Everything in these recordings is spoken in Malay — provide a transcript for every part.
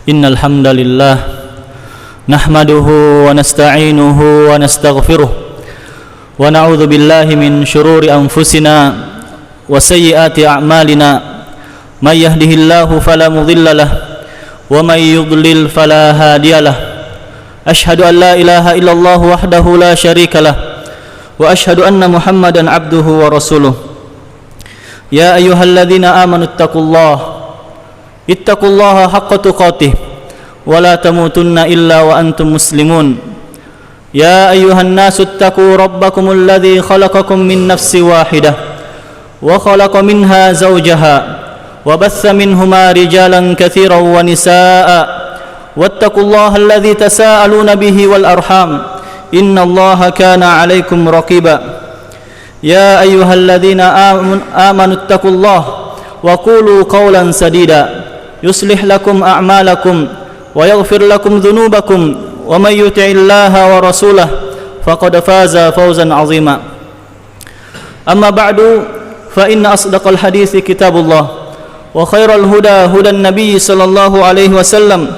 Innal hamdalillah nahmaduhu wa nasta'inuhu wa nastaghfiruh wa na'udzu billahi min shururi anfusina wa sayyiati a'malina may yahdihillahu fala mudilla lahu wa may yudlil fala hadiyalah. Ashhadu an la ilaha illallah wahdahu la syarika lah wa ashhadu anna Muhammadan abduhu wa rasuluh. Ya ayyuhalladzina amanu ittaqullaha haqqa tuqatih wa la tamutunna illa wa antum muslimun. Ya ayyuhan nasu ittaqu rabbakumul ladzi khalaqakum min nafsin wahidah wa khalaqa minha zawjaha wa bassa minhuma rijalan katsiran wa nisaa'a wattaqullaha alladzi tasaaluna bihi wal arham innallaha kana 'alaikum raqiba. Ya ayyuhalladzina amanu ittaqullaha wa qulu qawlan sadida yuslih lakum a'malakum wa yaghfir lakum dhunubakum wa may yuti'illaha wa rasulahu faqad faza fawzan 'azima. Amma ba'du, fa inna asdaqal hadithi kitabullah wa khairal huda hudan nabiy sallallahu alaihi wasallam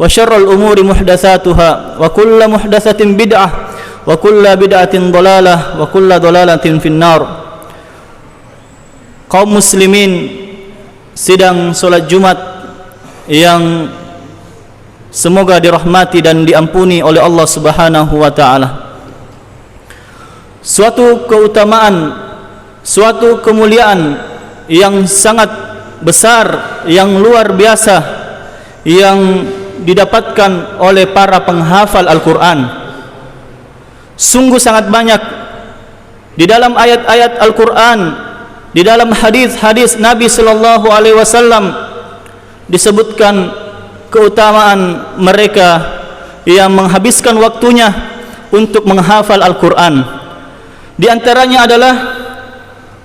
wa syarrul umuri muhdatsatuha wa kullu muhdatsatin bid'ah wa kullu bid'atin dhalalah wa kullu dhalalatin finnar. Kaum muslimin sidang salat Jumat yang semoga dirahmati dan diampuni oleh Allah Subhanahu wa taala. Suatu keutamaan, suatu kemuliaan yang sangat besar, yang luar biasa yang didapatkan oleh para penghafal Al-Qur'an. Sungguh sangat banyak di dalam ayat-ayat Al-Qur'an, di dalam hadis-hadis Nabi sallallahu alaihi wasallam disebutkan keutamaan mereka yang menghabiskan waktunya untuk menghafal Al-Qur'an. Di antaranya adalah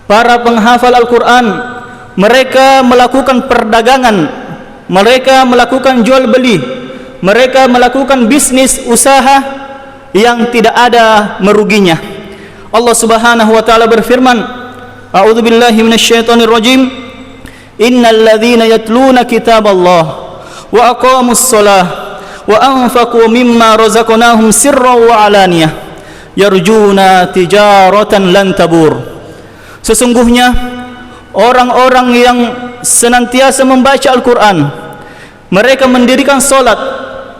para penghafal Al-Qur'an, mereka melakukan perdagangan, mereka melakukan jual beli, mereka melakukan bisnis usaha yang tidak ada meruginya. Allah Subhanahu wa taala berfirman, A'udzu billahi minasyaitonir rajim. Innal ladzina yatluna kitaballah wa aqamus shalah wa anfaqu mimma razaqnahum sirran wa alaniyah yarjuna tijaratan lan tabur. Sesungguhnya orang-orang yang senantiasa membaca Al-Qur'an, mereka mendirikan salat,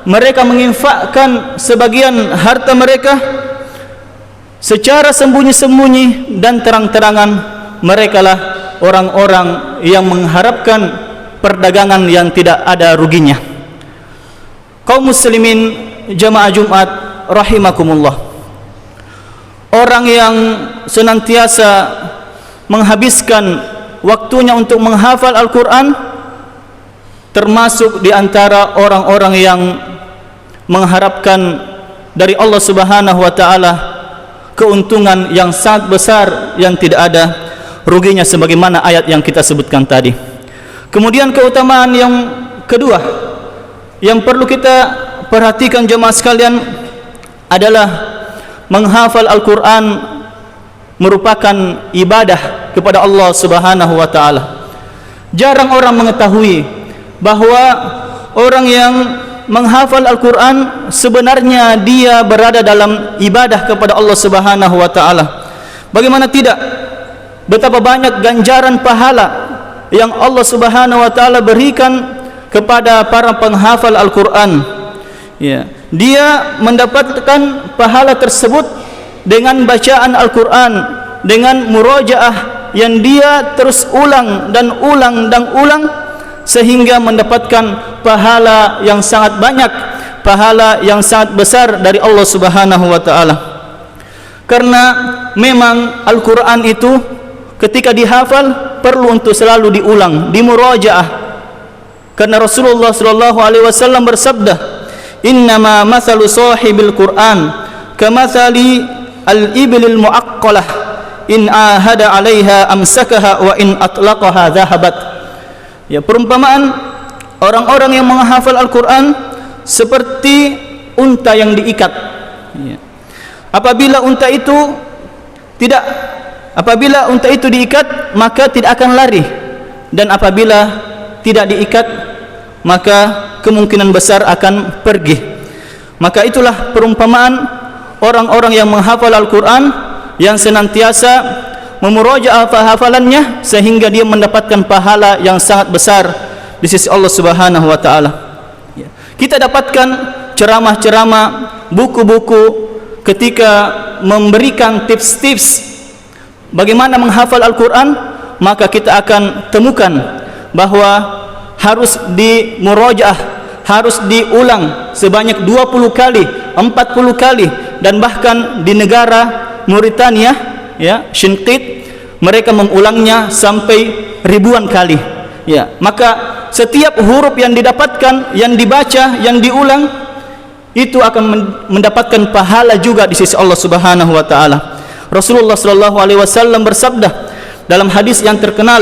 mereka menginfakkan sebagian harta mereka secara sembunyi-sembunyi dan terang-terangan. Merekalah orang-orang yang mengharapkan perdagangan yang tidak ada ruginya. Kaum muslimin jamaah Jumat rahimakumullah, orang yang senantiasa menghabiskan waktunya untuk menghafal Al-Qur'an termasuk di antara orang-orang yang mengharapkan dari Allah Subhanahu wa taala keuntungan yang sangat besar yang tidak ada ruginya sebagaimana ayat yang kita sebutkan tadi. Kemudian keutamaan yang kedua yang perlu kita perhatikan jemaah sekalian adalah menghafal Al-Qur'an merupakan ibadah kepada Allah Subhanahu wa taala. Jarang orang mengetahui bahwa orang yang menghafal Al-Qur'an sebenarnya dia berada dalam ibadah kepada Allah Subhanahu wa taala. Bagaimana tidak? Betapa banyak ganjaran pahala yang Allah Subhanahu wa taala berikan kepada para penghafal Al-Qur'an. Ya, dia mendapatkan pahala tersebut dengan bacaan Al-Qur'an, dengan murojaah yang dia terus ulang dan ulang dan ulang sehingga mendapatkan pahala yang sangat banyak, pahala yang sangat besar dari Allah Subhanahu wa taala. Karena memang Al-Qur'an itu ketika dihafal perlu untuk selalu diulang, dimurojaah. Karena Rasulullah sallallahu alaihi wasallam bersabda, "Innama mathalu sahibil Qur'an kamathali al-iblil muaqqalah in ahada 'alaiha amsakaha wa in atlaqaha dhahabat." Ya, perumpamaan orang-orang yang menghafal Al-Qur'an seperti unta yang diikat. Ya. Apabila unta itu diikat, maka tidak akan lari, dan apabila tidak diikat, maka kemungkinan besar akan pergi. Maka itulah perumpamaan orang-orang yang menghafal Al-Quran, yang senantiasa memurojaah hafalannya sehingga dia mendapatkan pahala yang sangat besar di sisi Allah Subhanahu wa taala. Kita dapatkan ceramah-ceramah, buku-buku ketika memberikan tips-tips bagaimana menghafal Al-Quran, maka kita akan temukan bahwa harus dimurojaah, harus diulang sebanyak 20 kali, 40 kali, dan bahkan di negara Mauritania, ya, Shinqit, mereka mengulangnya sampai ribuan kali. Ya, maka setiap huruf yang didapatkan, yang dibaca, yang diulang, itu akan mendapatkan pahala juga di sisi Allah Subhanahu wa taala. Rasulullah sallallahu alaihi wasallam bersabda dalam hadis yang terkenal,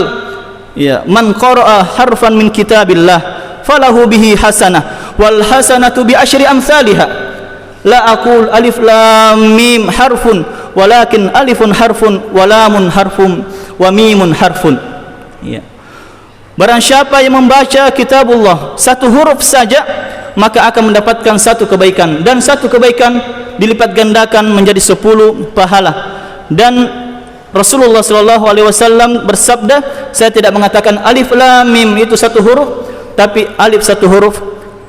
ya, man qara'a harfan min kitabillah falahu bihi hasanah wal hasanatu bi asyri amsalha. La aqul alif lam mim harfun walakin alifun harfun wa lamun harfun wa mimun harfun. Ya. Barang siapa yang membaca kitabullah satu huruf saja, maka akan mendapatkan satu kebaikan, dan satu kebaikan dilipat gandakan menjadi 10 pahala. Dan Rasulullah sallallahu alaihi wasallam bersabda, saya tidak mengatakan alif lam mim itu satu huruf, tapi alif satu huruf,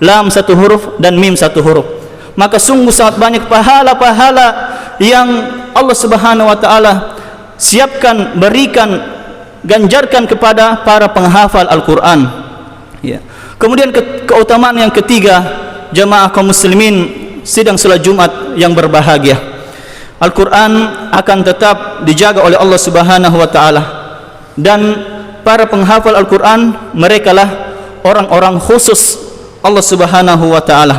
lam satu huruf, dan mim satu huruf. Maka sungguh sangat banyak pahala-pahala yang Allah Subhanahu wa taala siapkan, berikan, ganjarkan kepada para penghafal Al-Quran. Ya. Kemudian keutamaan yang ketiga, jamaah kaum muslimin sidang salat Jumat yang berbahagia. Al-Quran akan tetap dijaga oleh Allah Subhanahu wa taala, dan para penghafal Al-Quran merekalah orang-orang khusus Allah Subhanahu wa taala.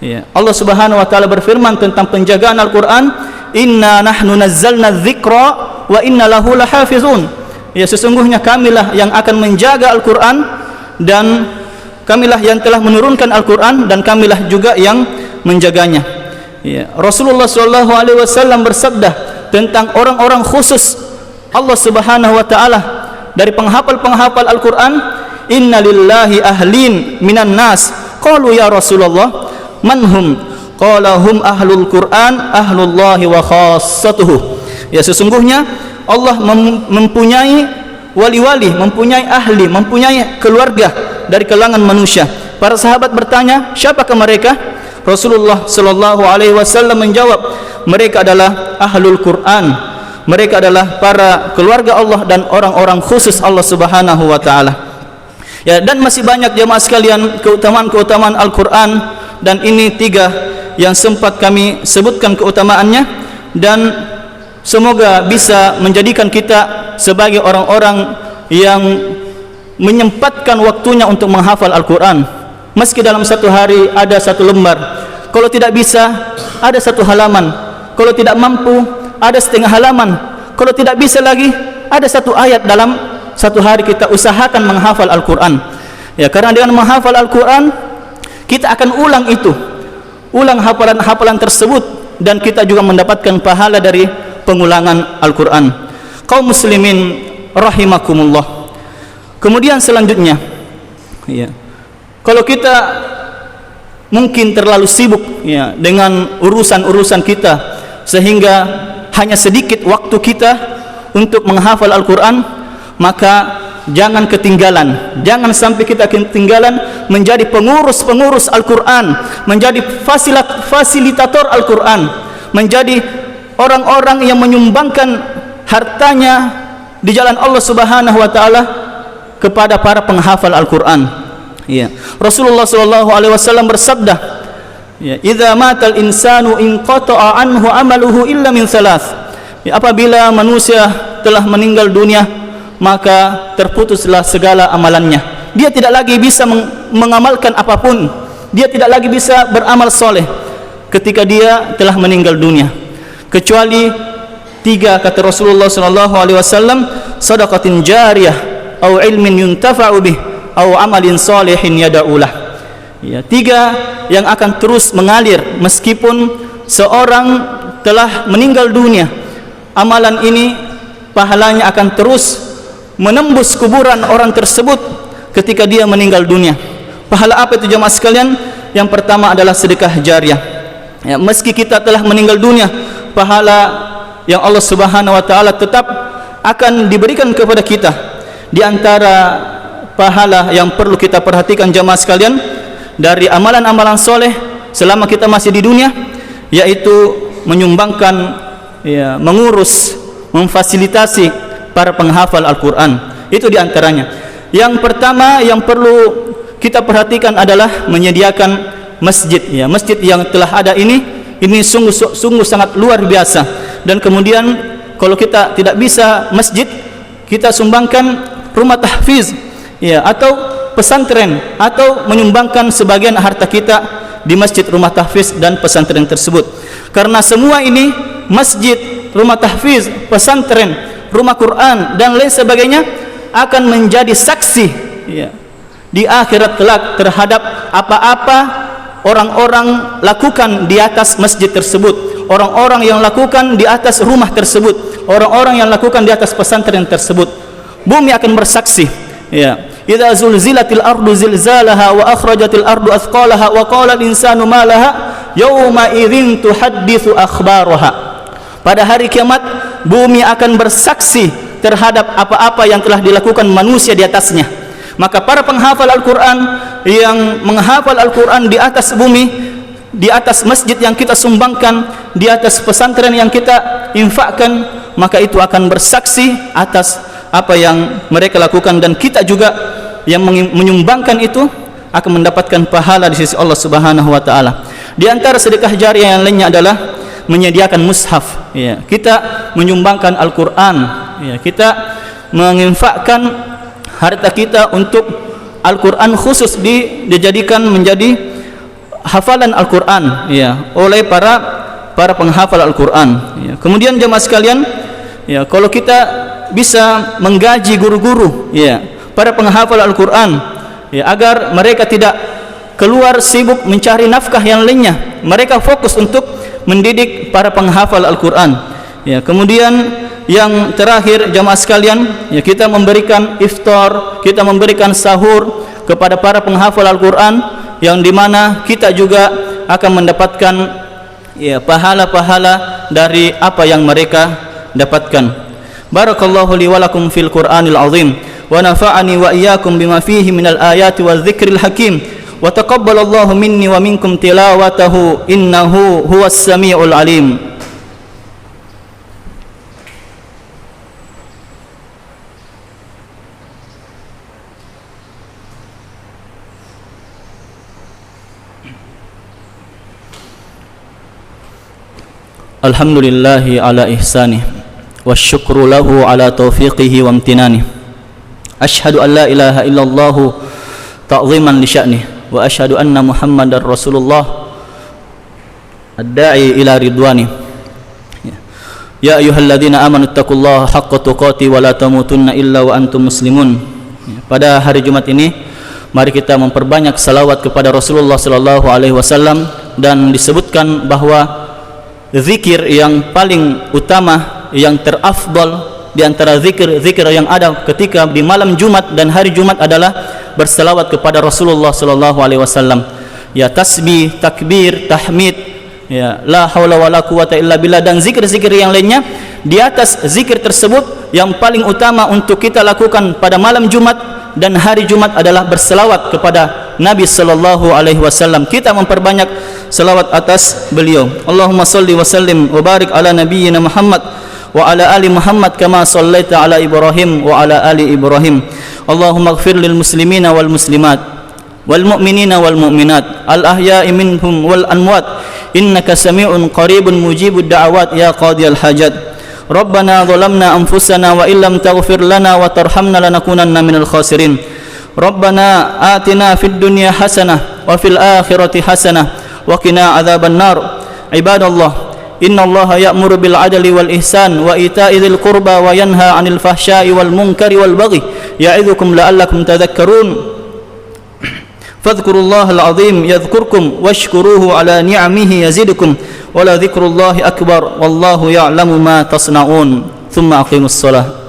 Ya. Allah Subhanahu wa taala berfirman tentang penjagaan Al-Quran, inna nahnu nazzalna dzikra wa inna lahu lahafizun. Ya, sesungguhnya kamilah yang akan menjaga Al-Quran, dan kamilah yang telah menurunkan Al-Quran, dan kamilah juga yang menjaganya. Ya. Rasulullah sallallahu alaihi wasallam bersabda tentang orang-orang khusus Allah Subhanahu wa taala dari penghafal-penghafal Al-Quran, inna lillahi ahlin minan nas. Qalu ya Rasulullah man hum? Qala hum ahlul Quran ahlullahi wa khassatuhu. Ya, sesungguhnya Allah mempunyai wali-wali, mempunyai ahli, mempunyai keluarga dari kalangan manusia. Para sahabat bertanya, siapakah mereka? Rasulullah sallallahu alaihi wasallam menjawab, mereka adalah ahlul Quran. Mereka adalah para keluarga Allah dan orang-orang khusus Allah Subhanahu wa taala. Ya, dan masih banyak jemaah sekalian keutamaan-keutamaan Al-Quran, dan ini 3 yang sempat kami sebutkan keutamaannya, dan semoga bisa menjadikan kita sebagai orang-orang yang menyempatkan waktunya untuk menghafal Al-Quran. Meski dalam satu hari ada 1 lembar, kalau tidak bisa ada 1 halaman, kalau tidak mampu ada setengah halaman, kalau tidak bisa lagi ada 1 ayat dalam 1 hari, kita usahakan menghafal Al-Quran. Ya, karena dengan menghafal Al-Quran kita akan ulang hafalan-hafalan tersebut, dan kita juga mendapatkan pahala dari pengulangan Al-Quran. Kaum muslimin rahimakumullah. Kemudian selanjutnya, ya, kalau kita mungkin terlalu sibuk, ya, dengan urusan-urusan kita sehingga hanya sedikit waktu kita untuk menghafal Al-Quran, maka jangan ketinggalan, jangan sampai kita ketinggalan menjadi pengurus-pengurus Al-Quran, menjadi fasilitator Al-Quran, menjadi orang-orang yang menyumbangkan hartanya di jalan Allah Subhanahu wa taala kepada para penghafal Al-Quran. Ya. Rasulullah sallallahu alaihi wasallam bersabda, ya, idza matal insanu inqata'a anhu amaluhu illa min thalath. Ya, apabila manusia telah meninggal dunia, maka terputuslah segala amalannya. Dia tidak lagi bisa mengamalkan apapun, dia tidak lagi bisa beramal soleh ketika dia telah meninggal dunia, kecuali 3 kata Rasulullah sallallahu alaihi wasallam, sadaqatin jariyah au ilmin yuntafa'u bih au amalin salihin yada'ulah. Ya, 3 yang akan terus mengalir meskipun seorang telah meninggal dunia. Amalan ini pahalanya akan terus menembus kuburan orang tersebut ketika dia meninggal dunia. Pahala apa itu jemaah sekalian? Yang pertama adalah sedekah jariah. Ya, meski kita telah meninggal dunia, pahala yang Allah Subhanahu wa taala tetap akan diberikan kepada kita. Di antara pahala yang perlu kita perhatikan jemaah sekalian dari amalan-amalan soleh selama kita masih di dunia, yaitu menyumbangkan, ya, mengurus, memfasilitasi para penghafal Al-Quran. Itu di antaranya. Yang pertama yang perlu kita perhatikan adalah menyediakan masjid. Ya, masjid yang telah ada ini sungguh sangat luar biasa. Dan kemudian kalau kita tidak bisa masjid, kita sumbangkan rumah tahfiz, ya, atau pesantren, atau menyumbangkan sebagian harta kita di masjid, rumah tahfiz dan pesantren tersebut. Karena semua ini, masjid, rumah tahfiz, pesantren, rumah Quran dan lain sebagainya, akan menjadi saksi, ya, di akhirat kelak terhadap apa-apa orang-orang lakukan di atas masjid tersebut, orang-orang yang lakukan di atas rumah tersebut, orang-orang yang lakukan di atas pesantren tersebut. Bumi akan bersaksi, ya. Idza zulzilatil ardu zilzalaha wa akhrajatil ardu athqalaha wa qala al-insanu ma laha yauma idzin tuhadditsu akhbaraha. Pada hari kiamat bumi akan bersaksi terhadap apa-apa yang telah dilakukan manusia di atasnya. Maka para penghafal Al-Quran yang menghafal Al-Quran di atas bumi, di atas masjid yang kita sumbangkan, di atas pesantren yang kita infakkan, maka itu akan bersaksi atas apa yang mereka lakukan, dan kita juga yang menyumbangkan itu akan mendapatkan pahala di sisi Allah Subhanahu wa taala. Di antara sedekah jariah yang lainnya adalah menyediakan mushaf, ya. Kita menyumbangkan Al-Quran, ya. Kita menginfakkan harta kita untuk Al-Quran, khusus dijadikan menjadi hafalan Al-Quran, ya, oleh para penghafal Al-Quran, ya. Kemudian jemaah sekalian, ya, kalau kita bisa menggaji guru-guru, ya, para penghafal Al-Quran, ya, agar mereka tidak keluar sibuk mencari nafkah yang lainnya, mereka fokus untuk mendidik para penghafal Al-Quran, ya. Kemudian yang terakhir jamaah sekalian, ya, kita memberikan iftar, kita memberikan sahur kepada para penghafal Al-Quran, yang dimana kita juga akan mendapatkan, ya, pahala-pahala dari apa yang mereka dapatkan. Barakallahu li wa lakum fil Qur'anil azim wa nafa'ani wa iyyakum bima fihi minal ayati wal dzikril hakim wa taqabbalallahu minni wa minkum tilawatahu innahu huwas samiul alim. Alhamdulillahi ala ihsanih wasyukru lahu ala taufiqihi wa amtinani. Ashhadu an la ilaha illallah ta'ziman li sya'nih wa ashhadu anna Muhammadar Rasulullah ad-da'i ila ridwani. Ya ayyuhalladzina amanu taqullaha haqqa tuqatih wa la tamutunna illa wa antum muslimun. Pada hari Jumat ini mari kita memperbanyak salawat kepada Rasulullah sallallahu alaihi wasallam, dan disebutkan bahwa zikir yang paling utama, yang terafdal di antara zikir-zikir yang ada ketika di malam Jumat dan hari Jumat adalah berselawat kepada Rasulullah sallallahu alaihi wasallam. Ya, tasbih, takbir, tahmid, ya, la haula wala quwata illa billah, dan zikir-zikir yang lainnya. Di atas zikir tersebut yang paling utama untuk kita lakukan pada malam Jumat dan hari Jumat adalah berselawat kepada Nabi sallallahu alaihi wasallam. Kita memperbanyak selawat atas beliau. Allahumma salli wa sallim wa barik ala nabiyyina Muhammad wa ala ali Muhammad kama sallaita ala Ibrahim wa ala ali Ibrahim. Allahumma ighfir lil muslimina wal muslimat wal mu'minina wal mu'minat al ahya'i minhum wal amwat innaka sami'un qaribun mujibud da'awat ya qadiyal hajat. Rabbana zalamna anfusana wa illam taghfir lana wa tarhamna lanakunanna minal khasirin. Rabbana atina fid dunya hasanah wa fil akhirati hasanah wa qina adzaban nar. Ibadallah, innallaha ya'muru bil adli wal ihsan wa ita'i dzil qurba wa yanha 'anil fahsya'i wal munkari wal baghi ya'idzukum la'allakum tadhakkarun. Fadhkurullahal azim yadhkurkum washkuruhu ala ni'amihi yazidukum wa la dzikrullahi akbar wallahu ya'lamu ma tasna'un. Tsumma aqimus shalah.